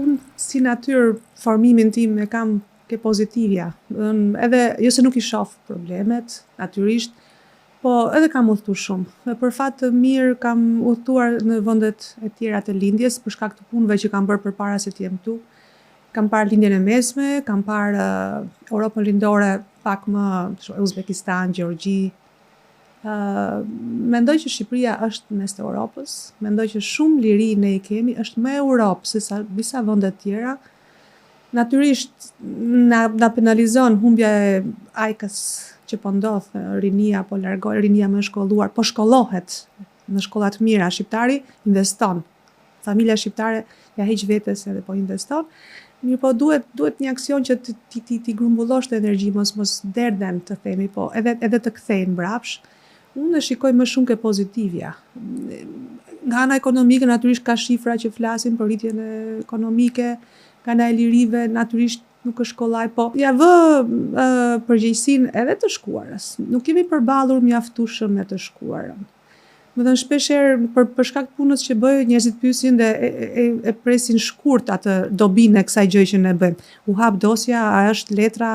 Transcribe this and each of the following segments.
Unë si natyrë formimin tim e kam ke pozitivja, edhe jo se nuk I shoh problemet, natyrisht, po edhe kam udhëtuar shumë. Dhe për fat të mirë kam udhëtuar në vendet e tjera të lindjes për shkak të punëve që kam bërë përpara se të jem këtu. Kam parë lindjen e mesme, kam parë Europën lindore pak më Uzbekistan, Gjeorgji. Mendoj që Shqipëria është mes të Europës, mendoj që shumë liri ne I kemi, është më Europë se sa disa vende të tjera. Natyrisht na penalizon humbja e ajkës që po ndodh, rinia po largoj, rinia më e shkolluar, po shkollohet në shkolla të mira, shqiptari investon. Familja shqiptare ja heq vetes edhe po investon. Mirë po duhet një aksion që ti grumbullosh të energji, mos derden të themi, po edhe të kthejnë mbrapsh. Unë e shikoj më shumë ke pozitivja. Nga ana ekonomike natyrisht ka shifra që flasin për rritjen ekonomike, nga ana e lirive natyrisht nuk është kollaj, po ja vë përgjegjësinë edhe të shkuarës. Nuk kemi përballur mjaftueshëm me të shkuarën. Më thënë shpeshherë për shkak të punës që bëj, njerëzit pyesin dhe e presin shkurt atë dobinë e kësaj gjë që ne bëjmë. U hap dosja, a është letra,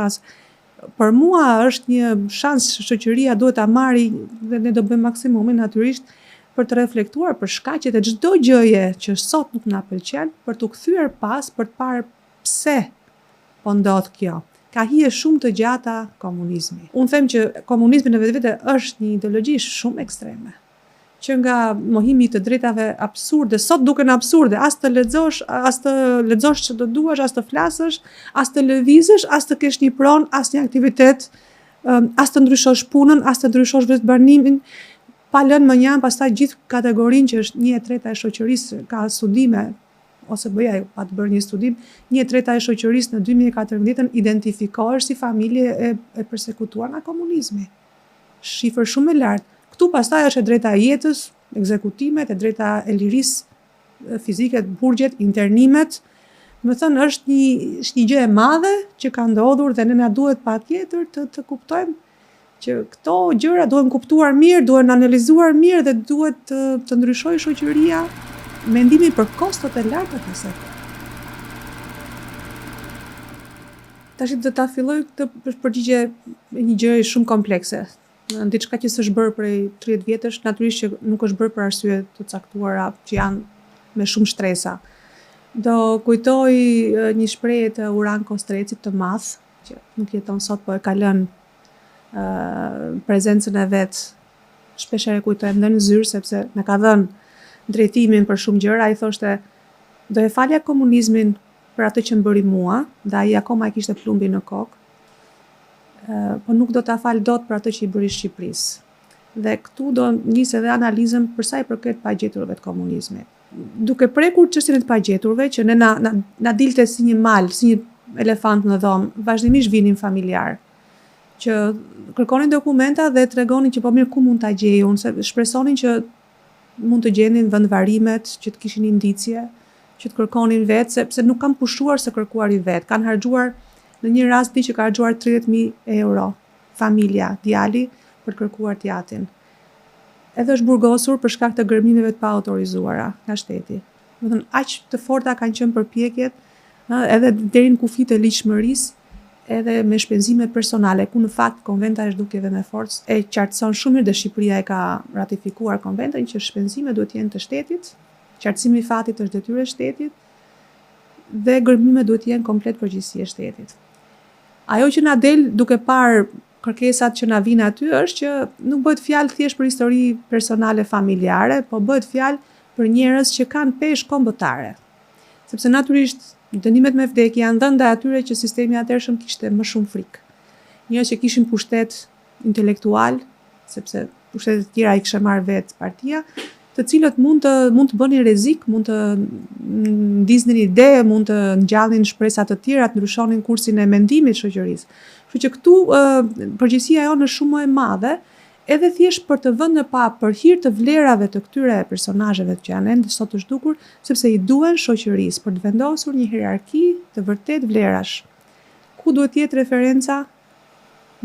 për mua është një shans shoqëria duhet ta marrë dhe ne do bëjmë maksimumin natyrisht për të reflektuar për shkaqet e çdo gjëje që sot nuk na pëlqen, për t'u kthyer pas, për të parë pse po ndodh kjo. Ka hije shumë të gjata komunizmi. Unë them që komunizmi në vetvete është një ideologji shumë ekstreme, që nga mohimi të drejtave absurde, sot duken absurde, as të lexosh që do duash, as të flasësh, as të lëvizësh, as të kesh një pronë, as një aktivitet, as të ndryshosh punën, as të ndryshosh vetë banimin, pa lënë më njanë pastaj gjithë kategorinë që është 1/3 e shoqërisë ka studime, ose bëja pa të bërë një studim, 1/3 e shoqërisë në 2014 identifikohesh si familje e përsekutuar nga komunizmi. Shifër shumë e lartë. Këtu pastaj është e drejta e jetës, ekzekutimet, e drejta e lirisë fizike, burgjet, internimet. Më thënë është një gjë e madhe që ka ndodhur dhe ne na duhet patjetër të kuptojmë që këto gjëra duhen kuptuar mirë, duhen analizuar mirë dhe duhet të ndryshojë shoqëria mendimin për kostot e larta të saj. Tash do ta filloj këtë përgjigje një gjë shumë komplekse. Në diçka që s'është bërë prej 30 vjetësh, natyrisht që nuk është bërë për arsye të caktuara që janë me shumë shtresa. Do kujtoj një shprehje të Uran Kostrecit të madh, që nuk jeton sot, po e ka lënë prezencën e vet. Shpeshherë e kujtojmë në zyrë sepse na ka dhënë drejtimin për shumë gjëra. Ai thoshte, do e falja komunizmin për atë që më bëri mua, dhe ai akoma e kishte plumbin në kokë. Po nuk do ta fal dot për atë që I bëri Shqipërisë. Dhe këtu do nis edhe analizën për sa I përket pagjeturve të komunizmit. Duke prekur çështjen e të pagjeturve që ne na dilte si një mal, si një elefant në dhomë, vazhdimisht vinin familjar që kërkonin dokumenta dhe tregonin që po mirë ku mund ta gjej unë, se shpresonin që mund të gjenin vendvarimet, që të kishin indicje, që të kërkonin vetë, sepse nuk kanë pushuar se kërkuarin vetë, kanë harxuar. Në një rast di që ka harxuar 30.000 euro familja, djali, për të kërkuar t'jatin. Edhe është burgosur për shkak të gërmimeve të pa autorizuara nga shteti. Do thënë, aq të forta kanë qenë përpjekjet, edhe deri në kufit e ligjshmërisë, edhe me shpenzimet personale, ku në fakt konventa është duke dhe me forcë, e qartëson shumë mirë dhe Shqipëria e ka ratifikuar konventin që shpenzimet duhet jenë të shtetit, qartësimi I fatit është detyrë e shtetit, dhe gërmimet duhet jenë komplet përgjegjësi e shtetit. Ajo që na del duke parë kërkesat që na vinë aty është që nuk bëhet fjalë thjesht për histori personale familjare, po bëhet fjalë për njerëz që kanë peshë kombëtare. Sepse natyrisht dënimet me vdekje janë dhënë ndaj atyre që sistemi I atëhershëm kishte më shumë frikë. Njerëz që kishin pushtet intelektual, sepse pushtetet e tjera I kishte marrë vetë partia, të cilët mund të bënin rrezik, mund të ndiznin ide, mund të ngjallnin shpresa të tjera, të ndryshonin kursin e mendimit të shoqërisë. Kështu që këtu përgjegjësia jonë është shumë më e madhe, edhe thjesht për të vënë në pa për hir të vlerave të këtyre personazheve që janë ende sot të zhdukur, sepse I duhen shoqërisë për të vendosur një hierarki të vërtet vlerash. Ku duhet jetë referenca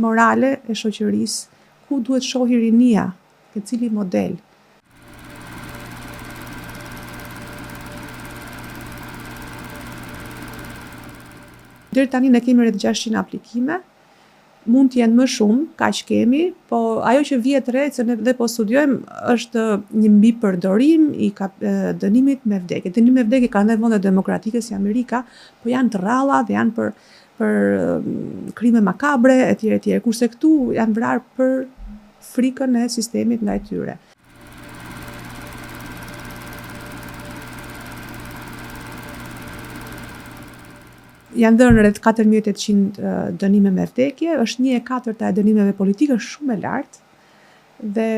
morale e shoqërisë, ku duhet shohë rinia, ke cili model. Deri tani ne kemi rreth 600 aplikime. Mund të jenë më shumë, kaq kemi, po ajo që vjet re se ne dhe po studiojmë është një mbipërdorim i dënimit me vdekje. Dënimi me vdekje ka në vende demokratike si Amerika, po janë të rralla dhe janë për krime makabre etj. Kurse këtu janë vrarë për frikën e sistemit ndaj tyre. Janë dhënë rreth 4800 dënime me vdekje, është 1/4 e dënimeve politike, shumë e lartë dhe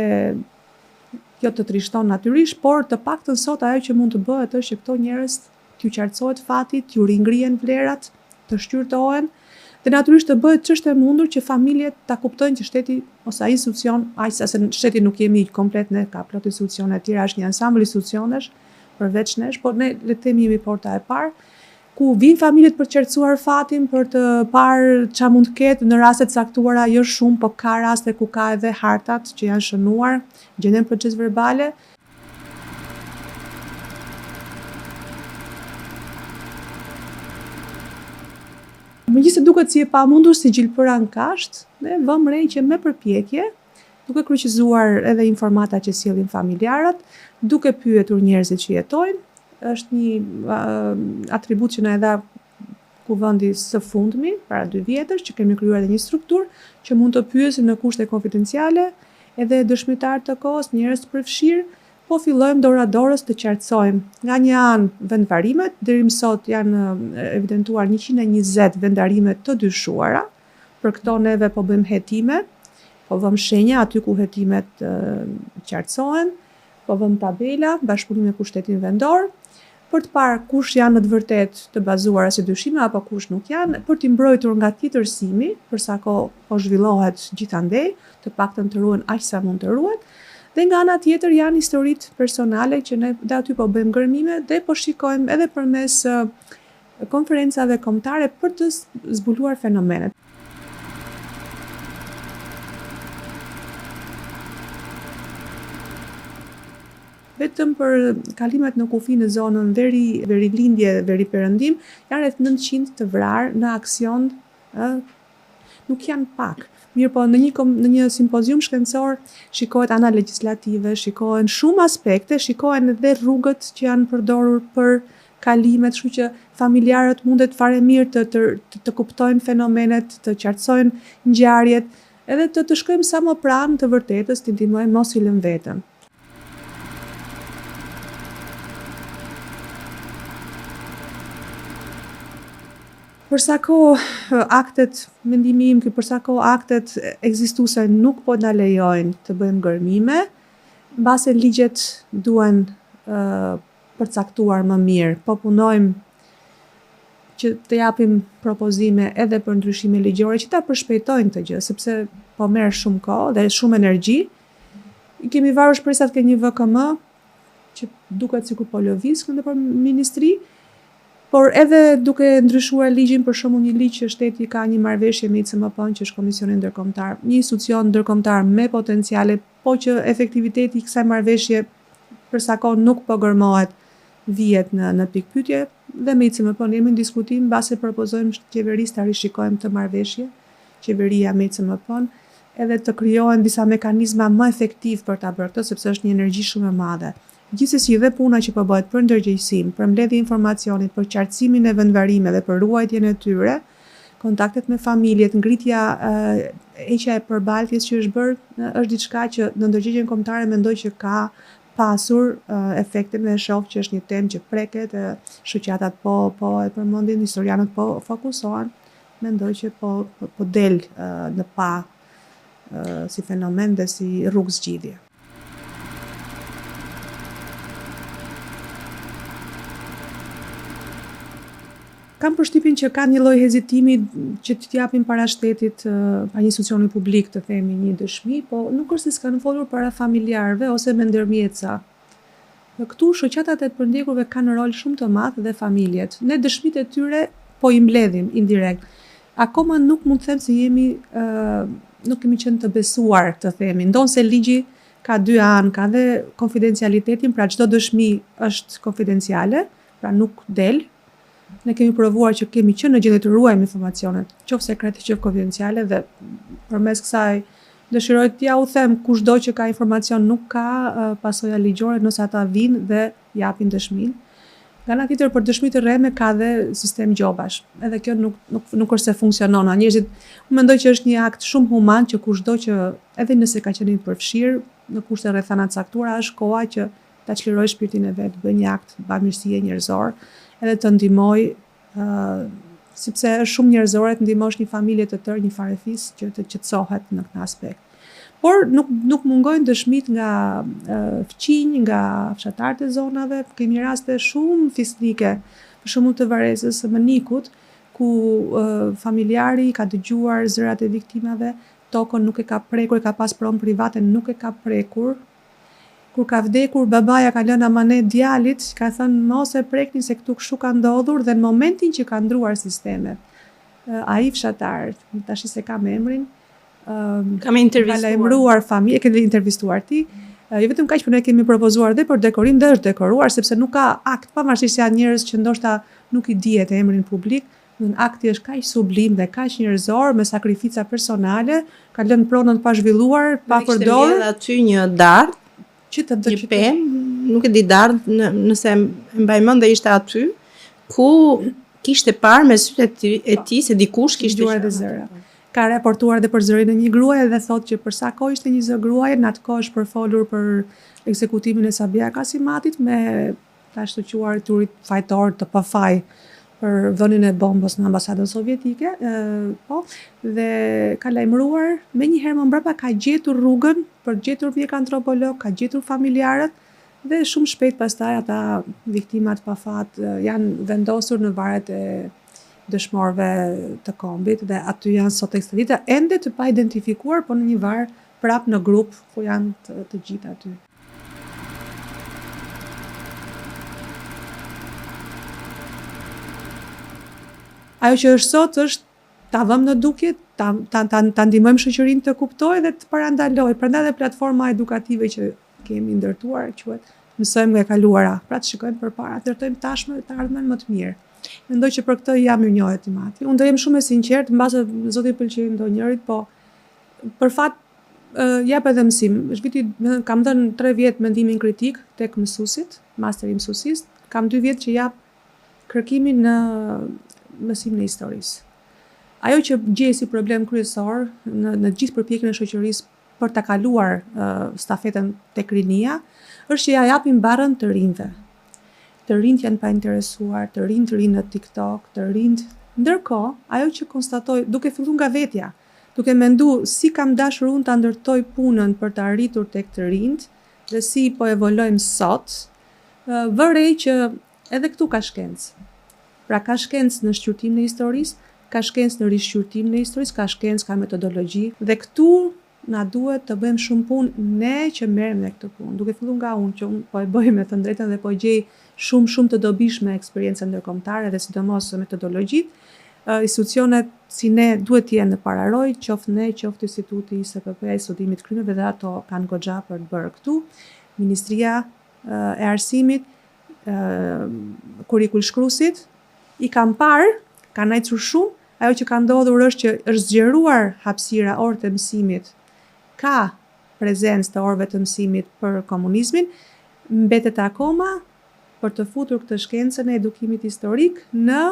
kjo të trishton natyrisht, por të paktën sot ajo që mund të bëhet është që këto njerëz t'ju qartësohet fati, t'ju ringrihen vlerat, të shqyrtohen dhe natyrisht të bëhet çështë e mundur që familjet ta kuptojnë që shteti ose ai institucion, aq se shteti nuk jemi komplet, ne ka plot institucione të tjera, është një ansambël institucionesh përveç nesh, por ne le të themi jemi porta e parë, ku vinë familjet për të qartësuar fatin, për të parë ç'a mund të ketë në raste të caktuara, jo shumë, po ka raste ku ka edhe hartat që janë shënuar, gjenden proces verbale. Megjithëse duket si e pamundur si gjilpëra në kasht, ne vëmë re që me përpjekje, duke kryqëzuar edhe informata që sjellin familjarët, duke pyetur njerëzit që jetojnë, është një atribut që na e dha kuvendi së fundmi, para 2 vjetësh, që kemi krijuar edhe një strukturë që mund të pyesim në kushte konfidenciale edhe dëshmitar të kohës, njerëz të përfshirë, po fillojmë dora dorës të qartësojmë. Nga një anë vendvarimet, deri më sot janë evidentuar 120 vendarimet të dyshuara. Për këto neve po bëjmë hetime, po vëmë shenja aty ku hetimet qartësohen, po vëmë tabela, bashkëpunim me pushtetin vendor, për të parë kush janë në të vërtet të bazuara si dyshime apo kush nuk janë, për t'i mbrojtur nga tjetërsimi, për sa kohë po zhvillohet gjithandej, të paktën të ruhen aq sa mund të ruhet, dhe nga ana tjetër janë historitë personale që ne dhe aty po bëjmë gërmime dhe po shikojmë edhe përmes konferencave kombëtare për të zbuluar fenomenet. Vetëm për kalimet në kufi në zonën veri lindje, veri perëndim, janë rreth 900 të vrarë në aksion, nuk janë pak. Mirë po në një simpozium shkencor shikohet ana legjislative, shikohen shumë aspekte, shikohen edhe rrugët që janë përdorur për kalimet, kështu që familjarët mundet fare mirë të kuptojnë fenomenet, të qartësojnë ngjarjet, edhe të shkojmë sa më pranë të vërtetës, të ndihmojmë mos i lëmë veten. Përsa kohë aktet, mendimi im, përsa kohë aktet ekzistuese nuk po na lejojnë të bëjmë gërmime, mbase ligjet duhen përcaktuar më mirë, po punojmë që të japim propozime edhe për ndryshime ligjore që ta përshpejtojnë të gjë, sepse po merr shumë kohë dhe shumë energji. Kemi varur shpresat ke një VKM që duket sikur po lëviz nëpër ministri, por edhe duke ndryshuar ligjin, për shembull një ligj që shteti ka një marrëveshje me ICMP-n, që është Komisioni Ndërkombëtar, një institucion ndërkombëtar me potenciale, po që efektiviteti i kësaj marrëveshje për sa kohë nuk po gërmohet, vihet në pikpyetje dhe me ICMP-n jemi në diskutim, mbase propozojmë qeverisë ta rishikojmë të marrëveshje, qeveria me ICMP-n, edhe të krijohen disa mekanizma më efektiv për ta bërë këtë, sepse është një energji shumë e madhe. Gjithsesi dhe puna që po bëhet për ndërgjegjësim, për mbledhje informacionit, për qartësimin e vendvarimeve, për ruajtjen e tyre, kontaktet me familjet, ngritja, heqja e përbaltjes që është bërë, është diçka që në ndërgjegjen kombëtare mendoj që ka pasur efekte, dhe shoh që është një temë që preket, shoqatat po e përmendin, historianët po fokusohen, mendoj që po del në pa si fenomen dhe si rrugë zgjidhje. Kam përshtypjen që ka një lloj hezitimi që të japim para shtetit, para një institucioni publik, të themi një dëshmi, po nuk është se s'kanë folur para familjarëve ose me ndërmjetësa. Këtu shoqatat e të përndjekurve kanë rol shumë të madh dhe familjet. Ne dëshmitë e tyre po i mbledhim indirekt. Akoma nuk mund të them se nuk kemi qenë të besuar, të themi. Ndonse ligji ka 2 anë, ka dhe konfidencialitetin, pra çdo dëshmi është konfidenciale, pra nuk del. Ne kemi provuar që kemi qenë në gjendje të ruajmë informacionet, qoftë sekrete, qoftë konfidenciale dhe përmes kësaj dëshiroj t'ja u them kushdo që ka informacion nuk ka pasoja ligjore nëse ata vinë dhe japin dëshminë. Nga ana tjetër për dëshmi të rreme ka dhe sistem gjobash. Edhe kjo nuk është se funksionon. Njerëzit mendoj që është një akt shumë human që kushdo që edhe nëse ka qenë i përfshirë në kushte rrethana të caktuara është koha që ta çliroj shpirtin e vet, bëj një akt bamirësie njerëzor, edhe të ndihmoj sepse është shumë njerëzore të ndihmosh një familje të tërë, një farefis që të qetësohet në këtë aspekt. Por nuk mungojnë dëshmit nga fqinj, nga fshatarët e zonave, kemi raste shumë fisnike, për shembull të Varrezës së Mënikut, ku familjari ka dëgjuar zërat e viktimave, tokën nuk e ka prekur, ka pas pronë private, nuk e ka prekur. Kur ka vdekur, babaja ka lënë amanet djalit, ka thënë mos e prekni se këtu kështu ka ndodhur, dhe në momentin që ka ndruar sistemet, ai fshatar, tash se kam emrin, kam intervistuar. Ka lajmëruar familje, ke intervistuar ti. Jo vetëm kaq, por ne kemi propozuar dhe për dekorim dhe është dekoruar sepse nuk ka akt, pavarësisht se janë njerëz që ndoshta nuk i dihet emrin publik, në akti është kaq sublim dhe kaq njerëzor me sakrifica personale, ka lënë pronën pa zhvilluar, pa përdorur. Kishte aty një dard, një pemë, nuk e di dard, nëse e mbaj mend dhe ishte aty, ku kishte parë me sytë e tij se dikush kishte dëgjuar dhe zëra. Ka raportuar dhe për zërin e një gruaje dhe thotë që për sa kohë ishte një zë gruaje, në atë kohë është përfolur për ekzekutimin e Sabia Kasimatit me të ashtuquar turit fajtor të pafaj për dhënien e bombës në ambasadën sovjetike, dhe ka lajmëruar menjëherë më mbrapa ka gjetur rrugën për gjetur mjek antropolog, ka gjetur familjarët dhe shumë shpejt pastaj ata viktimat pafat janë vendosur në varet e dëshmorëve të kombit dhe aty janë sot ekstradita ende të pa identifikuar, po në një var prap në grup ku janë të gjithë aty. Ajo që është sot është ta vëmë në dukje, ta ndihmojmë shoqërinë të kuptojë dhe të parandalojë. Prandaj dhe platforma edukative që kemi ndërtuar quhet Mësojmë nga e kaluara. Pra të shikojmë përpara, të ndërtojmë tashmë dhe të ardhmen më të mirë. Mendoj që për këtë jam mirënjohje Timati. Unë do jem shumë e sinqert, mbase zoti pëlqejnë ndonjërit, po për fat jap edhe mësim. Kam dhënë 3 vjet mendimin kritik tek mësuesit, master i mësuesisë. Kam 2 vjet që jap kërkimin në mësimin e historisë. Ajo që gjej si problem kryesor në gjithë përpjekjen e shoqërisë për ta kaluar stafetën tek rinia, është që ja japim barrën të rinjve. Të rinjt janë pa interesuar, të rinjt rinë në TikTok, të rinjt. Ndërkohë, ajo që konstatoj, duke filluar nga vetja, duke menduar si kam dashur unë ta ndërtoj punën për të arritur tek të rinjt dhe si po evolojmë sot, vërej që edhe këtu ka shkencë. Pra ka shkencë në shqyrtimin e historisë, ka shkencë në rishqyrtimin e historisë, ka shkencë, ka metodologji dhe këtu na duhet të bëjmë shumë punë ne që merrem me këtë punë. Duke filluar nga unë që unë po e bëj me të drejtën dhe po gjej shumë të dobishme eksperiencë ndërkombëtare dhe sidomos metodologjitë, institucionet si ne duhet të jenë në pararoj, qoftë ne, qoftë Instituti SPP-ja i studimit të krimeve dhe ato kanë goxha për të bërë këtu. Ministria e Arsimit, kurrikull shkruesit, i kam parë, kanë ecur shumë, ajo që ka ndodhur është që është zgjeruar hapësira orë të mësimit, ka prezencë të orëve të mësimit për komunizmin, mbetet akoma për të futur këtë shkencën e edukimit historik në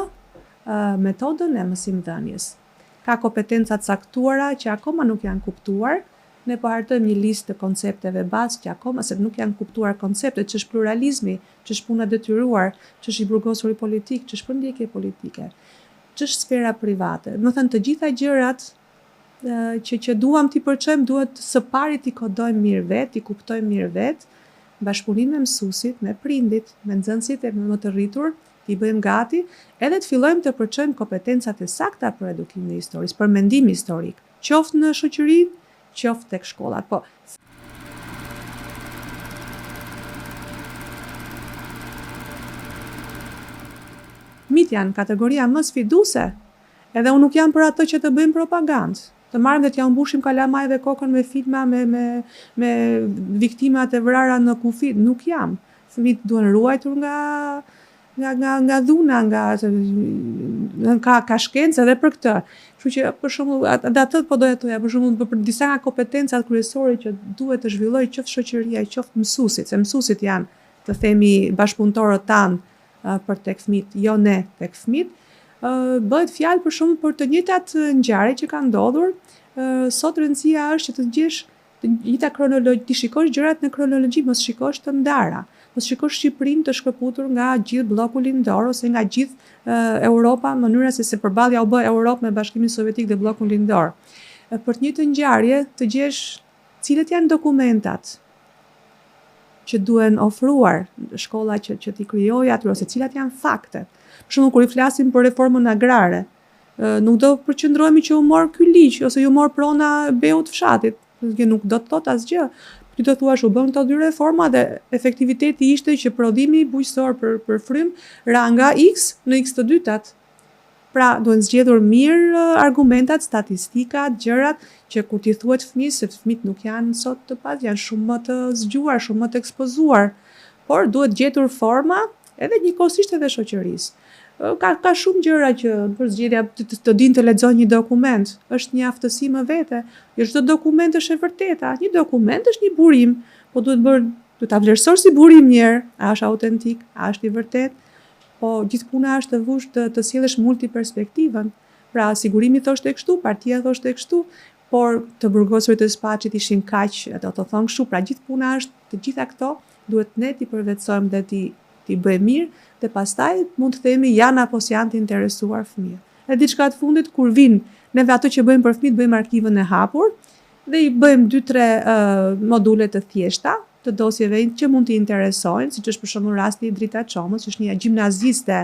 metodën e mësimdhënies. Ka kompetenca të caktuara që akoma nuk janë kuptuar. Ne po hartojmë një listë të koncepteve bazë që akoma se nuk janë kuptuar konceptet, që është pluralizmi, që është puna detyruar, që është i burgosuri politik, që është përndjekje politike, që është sfera private. Do të thënë të gjitha gjërat që duam t'i përçojmë, duhet së pari t'i kodojmë mirë vet, t'i kuptojmë mirë vet, bashkëpunim me mësuesit, me prindit, me nxënësit e më të rritur, t'i bëjmë gati, edhe të fillojmë të përçojmë kompetencat e sakta për edukimin e historisë, për mendim historik, qoftë në shoqëri, qoftë tek shkollat. Po mit janë kategoria më sfiduese, edhe unë nuk jam për ato që të bëjmë propagandë. Të marrim dhe t'ja mbushim kalamajve kokën me filma, me viktimat e vrara në kufi, nuk jam. Fëmijët duhen ruajtur nga nga dhuna, ka shkencë edhe për këtë. Kështu që për shembull atë po doja thoja, për shembull për disa nga kompetencat kryesore që duhet të zhvillojë qoftë shoqëria, qoftë mësuesit, se mësuesit janë, të themi, bashkëpunëtorët tanë për tek fëmijët, jo ne tek fëmijët. Bëhet fjalë për shembull për të njëjtat ngjarje që kanë ndodhur. Sot rëndësia është që të gjesh të njëjta kronologji, të shikosh gjërat në kronologji, mos shikosh të ndara. Mos shikosh Shqipërinë të shkëputur nga gjithë bloku lindor ose nga gjithë Europa, në mënyra se përballja u bë Europë me Bashkimin Sovjetik dhe bllokun lindor. Për të njëjtë ngjarje të gjesh cilët janë dokumentat që duhen ofruar shkolla që t'i krijojë aty ose cilat janë faktet. Për shembull, kur i flasim për reformën agrare, nuk do përqendrohemi që u mor ky ligj ose ju mor prona beut fshatit, nuk do të thot asgjë. Ti do thuash u bën këto dy reforma dhe efektiviteti ishte që prodhimi bujqësor për frym ra nga X në X të dytat. Pra, duhen zgjedhur mirë argumentat, statistikat, gjërat që kur ti thuhet fëmijës, se fëmijët nuk janë sot të pas, janë shumë më të zgjuar, shumë më të ekspozuar, por duhet gjetur forma edhe njëkohësisht edhe shoqërisë. Ka shumë gjëra që për zgjedhja të dinë të lexojnë një dokument, është një aftësi më vete. Jo çdo dokument është e vërteta. Një dokument është një burim, po duhet ta vlerësosh si burim një herë, a është autentik, a është i vërtet. Po gjithë puna është të sjellësh multiperspektivën. Pra sigurimi thoshte kështu, partia thoshte kështu, por të burgosurit e Spaçit ishin kaq, ato të thonë kështu. Pra gjithë puna është të gjitha këto duhet ne t'i përvetësojmë dhe t'i bëjmë mirë, dhe pastaj mund të themi janë apo s'janë të interesuar fëmijët. E diçka të fundit kur vinë, neve ato që bëjmë për fëmijët bëjmë arkivën e hapur dhe i bëjmë 2-3 module të thjeshta të dosjeve që mund t'i interesojnë, siç është për shembull rasti i Drita Çomës, që është një gjimnaziste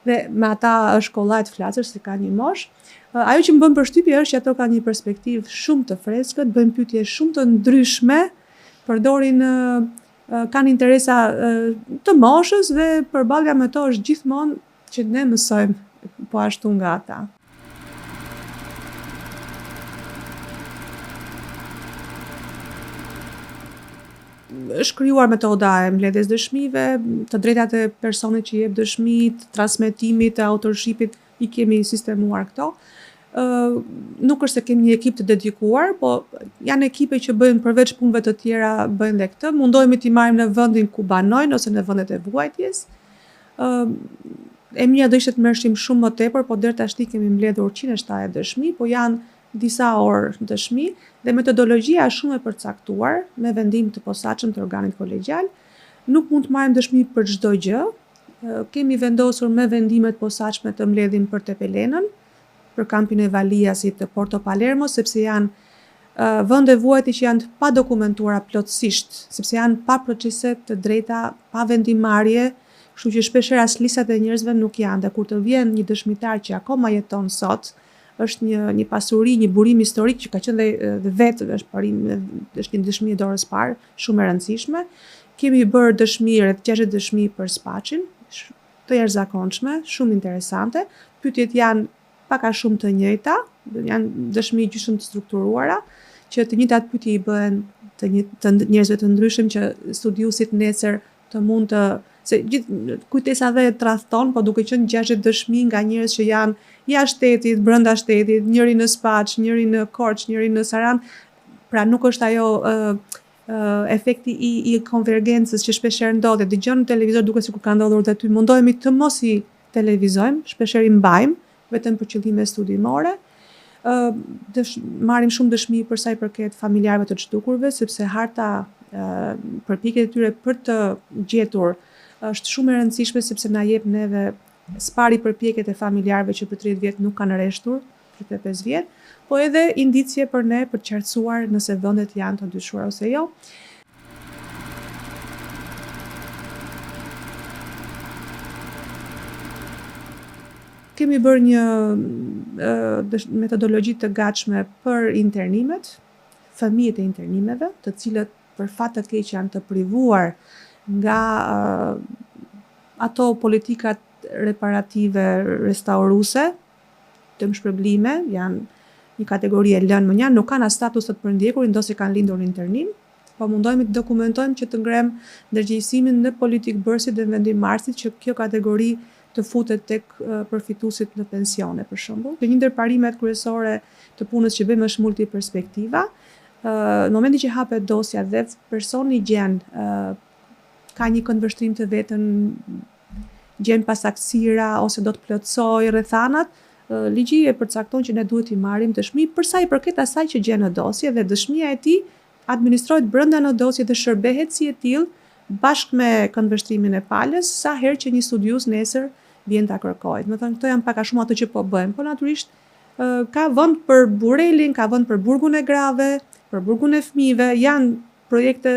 dhe me ata është kollaj të flasësh se ka një moshë. Ajo që më bën përshtypje është që ato kanë një perspektivë shumë të freskët, bëjnë pyetje shumë të ndryshme, përdorin kanë interesa të moshës dhe përballja me to është gjithmonë që ne mësojmë po ashtu nga ata. Është krijuar metoda e mbledhjes dëshmive, të drejtat e personit që jep dëshmi, të transmetimit, të authorshipit, i kemi sistemuar këto. Nuk është se kemi një ekip të dedikuar, po janë ekipe që bëjnë përveç punëve të tjera, bëjnë dhe këtë. Mundohemi t'i marrim në vendin ku banojnë ose në vendet e vuajtjes. E mia do ishte të merrshim shumë më tepër, po deri tash kemi mbledhur 170 dëshmi, po janë disa orë dëshmi dhe metodologjia është shumë e përcaktuar me vendim të posaçëm të organit kolegjial. Nuk mund të marrim dëshmi për çdo gjë. Kemi vendosur me vendimet posaçme të mbledhim për Tepelenën, për kampin e Valiasit të Porto Palermo, sepse janë vende vuajtje që janë pa dokumentuara plotësisht, sepse janë pa procese të drejta, pa vendimmarrje, kështu që shpeshherë as listat e njerëzve nuk janë. Dhe kur të vjen një dëshmitar që akoma jeton sot, është një pasuri, një burim historik që ka qenë dhe vetë është një dëshmi e dorës parë, shumë e rëndësishme. Kemi bërë dëshmi rreth 60 dëshmi për Spaçin, të jashtëzakonshme, shumë interesante. Pyetjet janë pak a shumë të njëjta, janë dëshmi gjysmë të strukturuara, që të njëjtat pyetje i bëhen të njerëzve të ndryshëm që studiuesit nesër të mund të se gjithë kujtesave tradhton, po duke qenë 60 dëshmi nga njerëz që janë jashtë shtetit, brenda shtetit, njëri në Spaç, njëri në Korçë, njëri në Saran, pra nuk është ajo efekti i konvergencës që shpeshherë ndodhet. Dëgjon në televizor duke sikur ka ndodhur aty, mundohemi të mos i televizojmë, shpeshherë i mbajmë vetëm për qëllime studimore. Marrim shumë dëshmi për sa i përket familjarëve të çdukurve, sepse harta përpjekjet e tyre për të gjetur është shumë e rëndësishme, sepse na jep neve spari përpjekjet e familjarëve që për 30 vjet nuk kanë rreshtur, 35 vjet, po edhe indicje për ne për të qartësuar nëse vendet janë të ndryshuara ose jo. Kemi bërë një metodologji të gatshme për internimet, fëmijët e internimeve, të cilët për fat të keq janë të privuar nga ato politikat reparative restauruese, të shpërblime, janë një kategori e lënë më njanë, nuk kanë as status të përndjekur, ndoshta kanë lindur në internim, po mundohemi të dokumentojmë që të ngrem ndërgjegjësimin në politikë bërësit dhe vendimarrësit që kjo kategori të futet tek përfituesit në pensione për shembull. Një ndër parimet kryesore të punës që bëjmë është multiperspektiva. Në momentin që hapet dosja dhe personi gjen ka një këndvështrim të vetën, gjen pasaktësira ose do të plotësoj rrethanat, ligji e përcakton që ne duhet i marrim dëshmi për sa i përket asaj që gjen në dosje dhe dëshmia e tij administrohet brenda në dosje dhe shërbehet si e tillë bashkë me këndvështrimin e palës sa herë që një studiues nesër vjen ta kërkojë. Do të thënë këto janë pak a shumë ato që po bëjmë, po natyrisht ka vend për burelin, ka vend për burgun e grave, për burgun e fëmijëve, janë projekte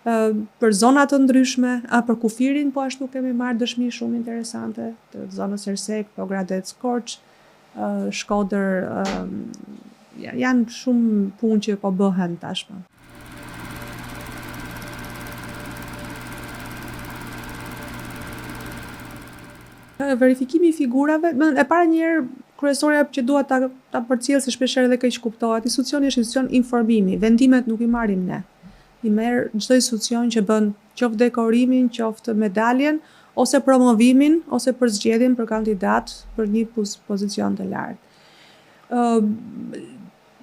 për zona të ndryshme, për kufirin po ashtu kemi marrë dëshmi shumë interesante të zonës Ersek, Pogradec, Korç, Shkodër, janë shumë punë që po bëhen tashmë. Verifikimi i figurave, e para njerë kryesorja që dua ta përcjell se shpeshherë edhe keq kuptohet, institucioni është institucion informimi, vendimet nuk i marrim ne. I merr çdo institucion që bën qoftë dekorimin, qoftë medaljen, ose promovimin, ose për zgjedhjen për kandidat për një pozicion të lartë.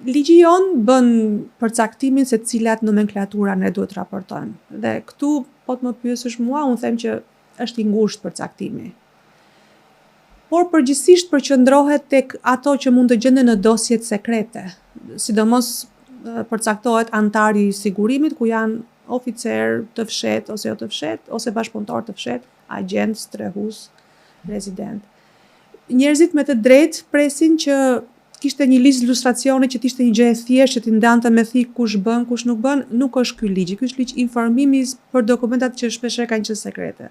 Ligji jon bën përcaktimin se cilat nomenklatura ne duhet raportojmë. Dhe këtu po të më pyesësh mua, unë them që është i ngushtë përcaktimi. Por përgjithsisht përqendrohet tek ato që mund të gjenden në dosjet sekrete, sidomos përcaktohet antari i sigurimit ku janë oficer të fshet ose jo të fshet, ose bashkëpunëtor të fshet, agent, strehues, rezident. Njerëzit me të drejtë presin që kishte një listë ilustracione që ishte një gjë e thjeshtë që t'i ndante me thik kush bën, kush nuk bën, nuk është ky ligj. Ky është ligj informimi për dokumentat që shpeshherë kanë qenë sekrete.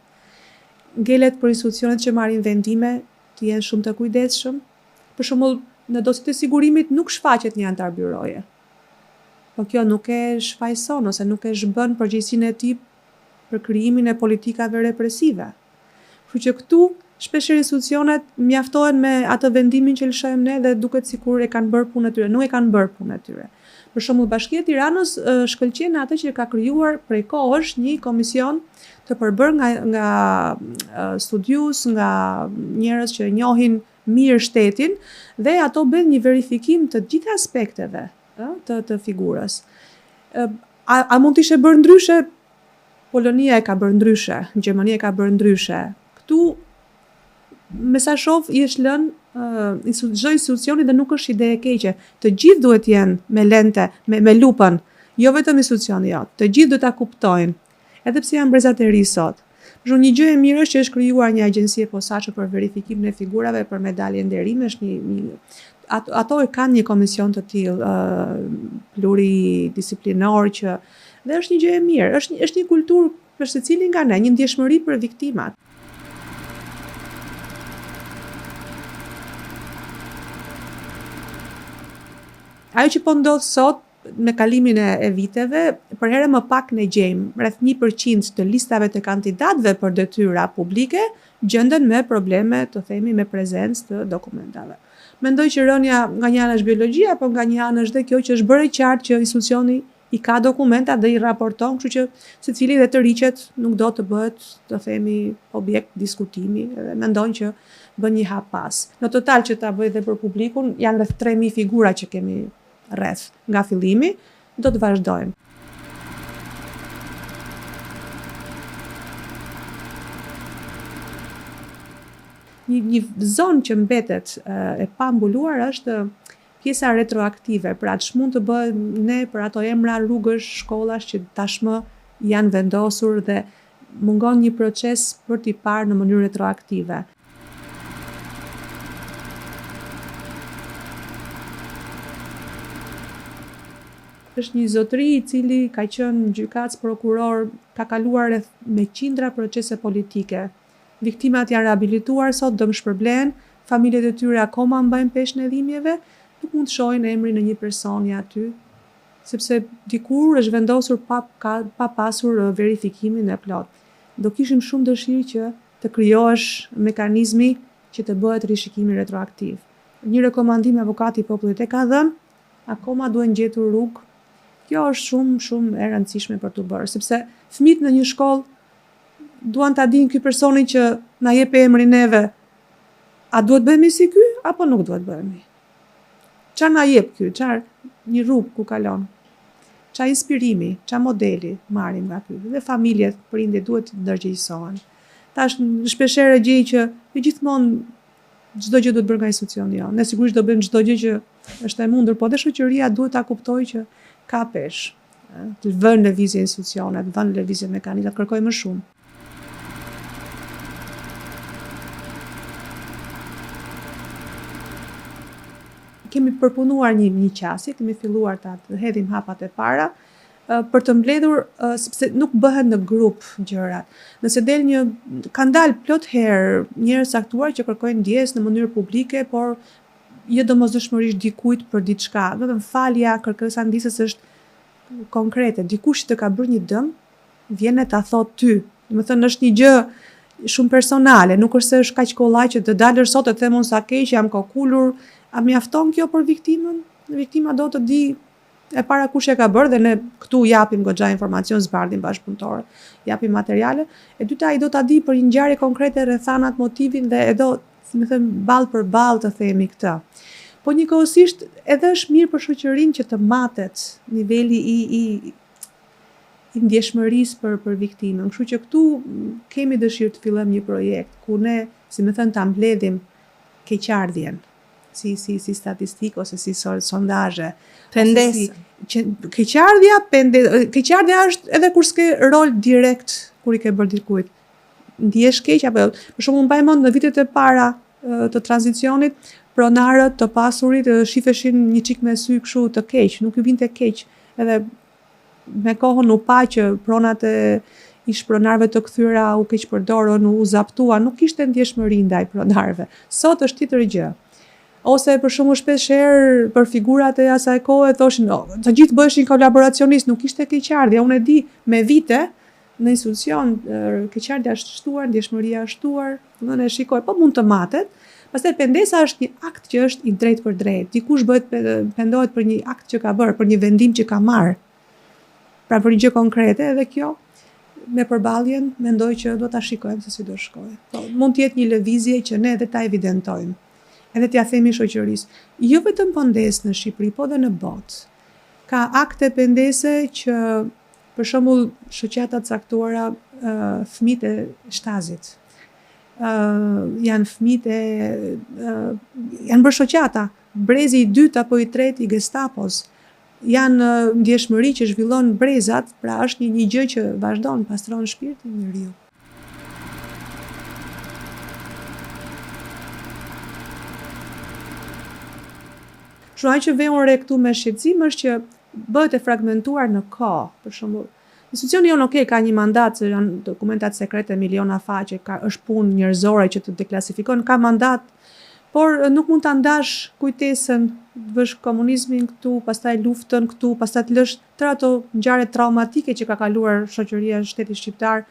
Ngelet për institucionet që marrin vendime të jenë shumë të kujdesshëm. Për shembull, në dosjet e sigurimit nuk shfaqet një antar byroje. Po kjo nuk e shfaqson ose nuk e zhbën përgjegjësinë e tij për krijimin e politikave represive. Kështu që këtu shpeshherë institucionet mjaftohen me atë vendimin që lëshojmë ne dhe duket sikur e kanë bërë punën e tyre, nuk e kanë bërë punën e tyre. Për shembull, Bashkia e Tiranës shkëlqen atë që ka krijuar prej kohësh një komision të përbërë nga studiues, nga njerëz që njohin mirë shtetin dhe ato bën një verifikim të gjitha aspekteve të figurës. A mund të ishte bërë ndryshe? Polonia e ka bërë ndryshe, Gjermania e ka bërë ndryshe. Këtu me sa shoh i është lënë çdo institucioni dhe nuk është ide e keqe. Të gjithë duhet jenë me lente, me lupën, jo vetëm institucioni jot. Të gjithë duhet ta kuptojnë, edhe pse janë brezat e ri sot. Por një gjë e mirë është që është krijuar një agjenci e posaçme për verifikimin e figurave për medalje nderimi, është ato e kanë një komision të tillë pluridisiplinor që dhe është një gjë e mirë, është një kulturë për secilin nga ne, një ndjeshmëri për viktimat. Ajo që po ndodh sot me kalimin e viteve, për herë më pak ne gjejmë rreth 1% të listave të kandidatëve për detyra publike gjenden me probleme, të themi, me prezencë të dokumentave. Mendoj që rënja nga një anë është biologjia, po nga një anë është dhe kjo që është bërë e qartë që institucioni i ka dokumenta dhe i raporton, kështu që secili dhe të riqet nuk do të bëhet, të themi, objekt diskutimi, dhe mendojnë që bën një hap pas. Në total që ta bëj dhe për publikun, janë rreth 3000 figura që kemi rreth nga fillimi, do të vazhdojmë. Një zonë që mbetet e pambuluar është pjesa retroaktive, pra ç'mund të bëjmë ne për ato emra rrugësh, shkollash që tashmë janë vendosur dhe mungon një proces për t'i parë në mënyrë retroaktive. Është një zotëri i cili ka qenë gjykatës prokuror, ka kaluar me qindra procese politike. Viktimat janë rehabilituar sot, dëmshpërblehen, familjet e tyre akoma mbajnë peshën e dhimbjeve, nuk mund të shohin emrin e një personi aty, sepse dikur është vendosur pa pasur verifikimin e plot. Do kishim shumë dëshirë që të krijohesh mekanizmi që të bëhet rishikimi retroaktiv. Një rekomandim avokati i popullit e ka dhënë, akoma duhen gjetur rrugë Kjo është shumë e rëndësishme për të bërë, sepse fëmijët në një shkollë duan ta dinë ky personi që na jep emrin neve, a duhet bëhemi si ky apo nuk duhet bëhemi? Çfarë na jep ky? Çfarë një rrugë ku kalon? Çfarë inspirimi, çfarë modeli marrim nga ky? Dhe familjet, prindit duhet të ndërgjegjësohen. Tash shpeshherë gjej që gjithmonë çdo gjë duhet bërë nga institucioni jo. Ne sigurisht do bëjmë çdo gjë që është e mundur, po dhe shoqëria duhet ta kuptojë që ka peshë. Të vënë lëvizje institucionet, të vënë lëvizje mekanizmat, kërkoj më shumë. Kemi përpunuar një qasje, kemi filluar ta të hedhim hapat e para për të mbledhur, sepse nuk bëhen në grup gjërat. Nëse kanë dalë plot herë njerëz saktuar që kërkojnë ndjes në mënyrë publike, por jo domosdoshmërisht dikujt për diçka. Vetëm falja, kërkesa ndjesës është konkrete. Dikush të ka bërë një dëm, vjen e ta thot ty. Domethënë është një gjë shumë personale, nuk është se është kaq kollaj që të dalësh sot të them unë sa keq jam kokulur. A mjafton kjo për viktimën? Viktima do të di e para kush e ka bërë dhe ne këtu japim goxha informacion, zbardhim bashkëpunëtorë, japim materiale. E dyta, ai do ta di për një ngjarje konkrete rrethanat, motivin dhe e do, si më thënë, ballë për ballë të themi këtë. Po njëkohësisht edhe është mirë për shoqërinë që të matet niveli i ndjeshmërisë për viktimën. Kështu që këtu kemi dëshirë të fillojmë një projekt ku ne, si më thënë, ta mbledhim keqardhjen. Si statistikë ose si sondazhe. Pendesë. Keqardhja është edhe kur s'ke rol direkt kur i ke bërë dikujt. Ndihesh keq apo jo? Për shembull, mbaj mend në vitet e para të tranzicionit, pronarët të pasurit shifeshin një çik me sy kështu të keq, nuk i vinte keq. Edhe me kohën u pa që pronat e ish pronarëve të kthyera u keq përdorën, u zaptuan, nuk kishte ndjeshmëri ndaj pronarëve. Sot është tjetër gjë. Ose për shembull shpeshherë për figurat e asaj kohe thoshin, të gjithë bëheshin kolaboracionist, nuk ishte keqardhja. Unë e di me vite në institucion keqardhja është shtuar, ndjeshmëria është shtuar, domethënë e shikoj, po mund të matet. Pastaj pendesa është një akt që është i drejtë për drejtë. Dikush pendohet për një akt që ka bërë, për një vendim që ka marrë. Pra për një gjë konkrete, edhe kjo me përballjen mendoj që do ta shikojmë se si do shkojë. Po mund të jetë një lëvizje që ne edhe ta evidentojmë. Edhe t'ja themi shoqërisë, jo vetëm pendesë në Shqipëri, po dhe në botë. Ka akte pendese që, për shembull, shoqata të caktuara, fëmijët e shtazit. Janë fëmijët janë bërë shoqata, brezi i dytë apo i tretë i Gestapos. Janë ndjeshmëri që zhvillon brezat, pra është një gjë që vazhdon, pastron shpirtin e njeriu. Ai që vjen re këtu me shqetësim është që bëhet e fragmentuar në kohë. Për shembull, institucioni jonë ka një mandat, se janë dokumentat sekrete, miliona faqe, është punë njerëzore që të deklasifikon, ka mandat, por nuk mund ta ndash kujtesën, të bësh komunizmin këtu, pastaj luftën këtu, pastaj të lësh tërë ato ngjarje traumatike që ka kaluar shoqëria e shtetit shqiptar,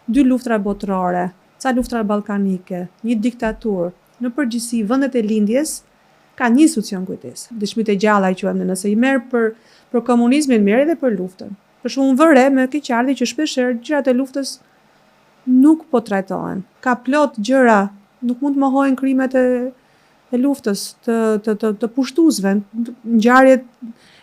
2 luftra botërore, ca luftra ballkanike, një diktaturë. Në përgjithësi, vendet e lindjes ka një institucion kujtesë. Dëshmitë e gjalla i quajmë, nëse i merr për komunizmin, merr edhe për luftën. Për shembull, vëre me keqardhje që shpeshherë gjërat e luftës nuk po trajtohen. Ka plot gjëra, nuk mund të mohohen krimet e luftës, të pushtuesve, ngjarjet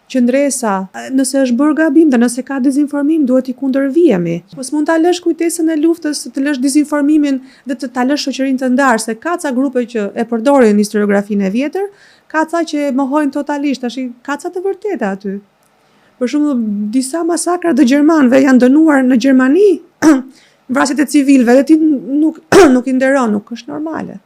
qëndresa. Nëse është bërë gabim dhe nëse ka dezinformim, duhet i kundërvihemi. Mos mund ta lësh kujtesën e luftës, të lësh dezinformimin dhe të ta lësh shoqërinë të ndarë, se ka ca grupe që e përdorin historiografinë e vjetër, ka ca që mohojnë totalisht, tash ka ca të vërteta aty. Për shembull, disa masakra të gjermanëve janë dënuar në Gjermani, vrasjet e civilëve, dhe ti nuk i nderon, nuk është normale.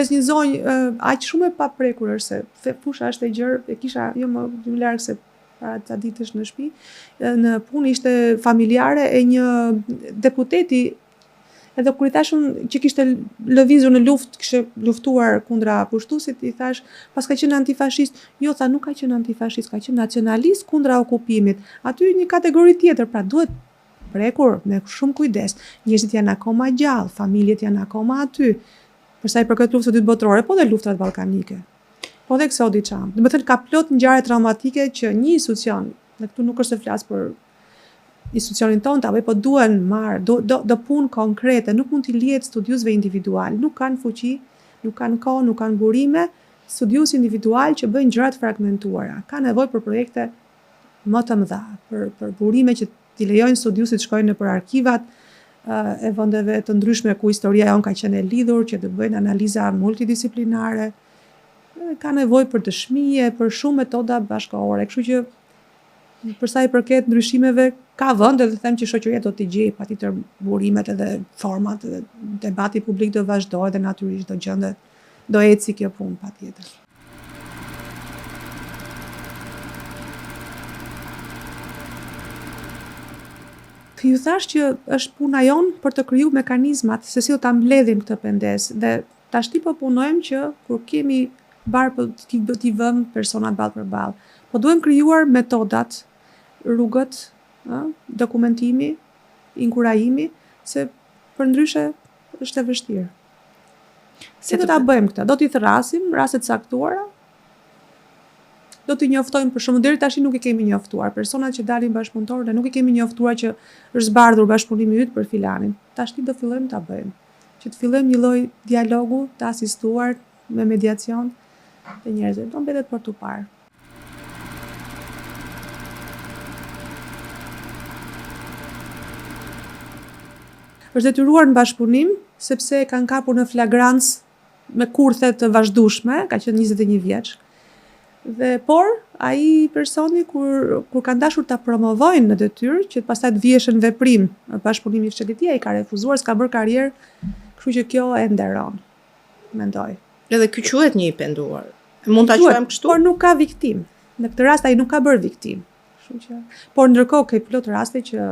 Një zonjë aq shumë e paprekur është se fusha është e gjerë, e kisha jo më larg se para ca ditësh në shtëpi, në punë ishte familjare e një deputeti, edhe kur i thashun që kishte lëvizur në luftë, kishte luftuar kundra pushtuesit, i thash, pas ka qenë antifashist. Jo, tha, nuk ka qenë antifashist, ka qenë nacionalist kundra okupimit. Aty një kategori tjetër, pra duhet prekur me shumë kujdes. Njerëzit janë akoma gjallë, familjet janë akoma aty. Për sa i përket luftës së dytë botërore, po dhe luftrat ballkanike. Po dhe Exodi Çam. Do të thënë ka plot ngjarje traumatike që një institucion, dhe këtu nuk është se flas për institucionin tonë, po duhen marrë do punë konkrete, nuk mund t'i lihet studiusve individual, nuk kanë fuqi, nuk kanë kohë, nuk kanë burime, studius individual që bëjnë gjërat fragmentuara. Ka nevojë për projekte më të mëdha, për burime që t'i lejojnë studiusit shkojnë nëpër arkivat e vendeve të ndryshme ku historia jon ka qenë e lidhur, që të bëjnë analiza multidisiplinare. Ka nevojë për dëshmije, për shumë metoda bashkëkohore. Kështu që për sa i përket ndryshimeve, ka vend edhe them që shoqëria do t'i gjejë patjetër burimet edhe format, edhe debati publik do vazhdojë dhe natyrisht do eci kjo punë patjetër. Ju thash që është puna jonë për të kriju mekanizmat se si do ta mbledhim këtë pengesë dhe tashti po punojmë që kur kemi t'i vëmë personat ballë për ballë. Po duhem krijuar metodat, rrugët, dokumentimi, inkurajimi, se përndryshe është e vështirë. Si do ta bëjmë këtë? Do t'i thrasim raste të caktuara. Do t'i njoftojmë për shkakun deri tash nuk i kemi njoftuar personat që dalin bashkëpunëtorë dhe nuk i kemi njoftuar që është zbardhur bashkëpunimi yt për filanin. Tash do fillojmë ta bëjmë. Që të fillojmë një lloj dialogu të asistuar me mediacion të njerëzve. Do mbetet për tu parë. Është detyruar në bashkëpunim sepse kanë kapur në flagrancë me kurthe të vazhdueshme, ka qenë 21 vjeç. Por ai personi kur kanë dashur ta promovojnë në detyrë që pastaj të viheshin veprim bashkëpunimi i fshetit, ai ka refuzuar, s'ka bërë karrierë, kështu që kjo e nderon, mendoj. Edhe ky quhet një i penduar. Mund ta quajmë kështu, por nuk ka viktim. Në këtë rast ai nuk ka bërë viktim. Kështu që, por ndërkohë ka plot raste që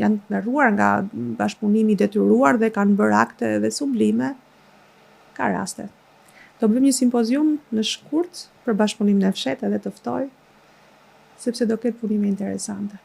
janë merruar nga bashkëpunimi i detyruar dhe kanë bërë akte dhe sublime. Ka raste. Do bëjmë një simpozium në shkurt për bashkëpunimin e fshetë edhe të ftoj, sepse do ketë punime interesante.